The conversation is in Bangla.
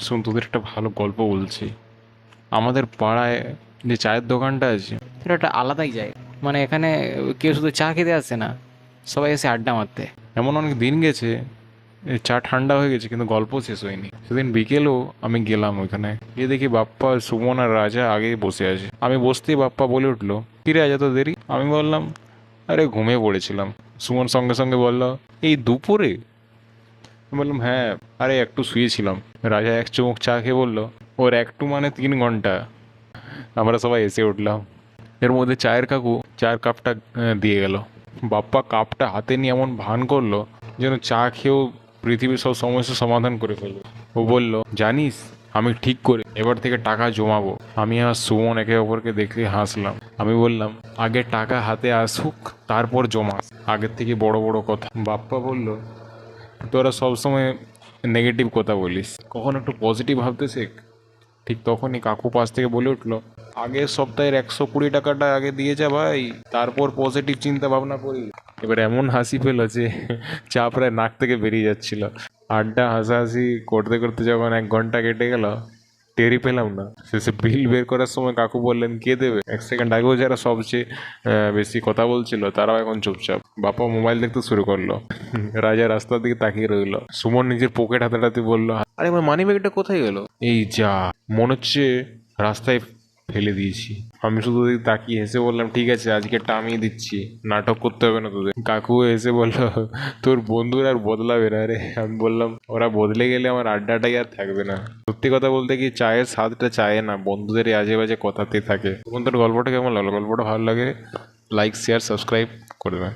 শোন, তোদের একটা ভালো গল্প বলছি। আমাদের পাড়ায় যে চায়ের দোকানটা আছে, এটা একটা আলাদাই জায়গা। মানে এখানে কেউ শুধু চা খেতে আসে না, সবাই এসে আড্ডা মারতে। এমন অনেক দিন গেছে, এই চা ঠান্ডা হয়ে গেছে কিন্তু গল্প শেষ হয়নি। সেদিন বিকেলেও আমি গেলাম ওইখানে, গিয়ে দেখি বাপ্পা, সুমন আর রাজা আগেই বসে আছে। আমি বসতেই বাপ্পা বলে উঠলো, কি রে রাজা, তো দেরি? আমি বললাম, আরে ঘুমিয়ে পড়েছিলাম। সুমন সঙ্গে সঙ্গে বলল, এই দুপুরে? আমি বললাম, হ্যাঁ, আরে একটু শুয়েছিলাম। রাজা এক চুমুক চা খেয়ে বলল, ওর একটু মানে 3 ঘন্টা। আমরা সবাই এসে উঠলাম। এর মধ্যে চায়ের কাকু চায়ের কাপটা দিয়ে গেল। বাপ্পা কাপটা হাতে নিয়ে এমন ভান করলো যেন চা খেয়েও পৃথিবীর সব সমস্যার সমাধান করে ফেলবে। ও বলল, জানিস, আমি ঠিক করে এবার থেকে টাকা জমাবো। আমি আর সুমন একে অপরকে দেখে হাসলাম। আমি বললাম, আগে টাকা হাতে আসুক, তারপর জমাস। আগের থেকে বড় বড় কথা। বাপ্পা বলল, তোরা সবসময় নেগেটিভ কথা বলিস, কখন একটু পজিটিভ ভাবতে শেখ। ঠিক তখনই কাকু পাশ থেকে বলে উঠলো, আগের সপ্তাহের 120 টাকাটা আগে দিয়ে যা ভাই, তারপর পজিটিভ চিন্তা ভাবনা করি। এবার এমন হাসি পেল যে চা প্রায় নাক থেকে বেরিয়ে যাচ্ছিল। আড্ডা হাসাহাসি করতে করতে যখন 1 ঘন্টা কেটে গেল, টেরই পেলাম না। শেষে বিল বের করার সময় কাকু বললেন, কে দেবে? 1 সেকেন্ড আগেও যারা সবচেয়ে বেশি কথা বলছিল তারাও এখন চুপচাপ। বাবা মোবাইল দেখতে শুরু করলো। রাজা রাস্তার দিকে তাকিয়ে রইলো। সুমন নিজের পকেট হাতাটাতে বলল, আরে আমার মানি ব্যাগটা কোথায় গেল? এই যা, মনে হচ্ছে রাস্তায় ফেলে দিয়েছি। আমি শুধু ওদিকে তাকিয়ে হেসে বললাম, ঠিক আছে, আজকেরটা আমিই দিচ্ছি, নাটক করতে হবে না তোদের। কাকু এসে বলল, তোর বন্ধুরা আর বদলাবে না রে। আমি বললাম, ওরা বদলে গেলে আমার আড্ডাটাই আর থাকবে না। সত্যি কথা বলতে কি, চায়ের স্বাদটা চায়ে না, বন্ধুদের এই আজে বাজে কথাতেই থাকে। তখন তোর গল্পটা কেমন লাগলো? গল্পটা ভালো লাগে লাইক শেয়ার সাবস্ক্রাইব করবে।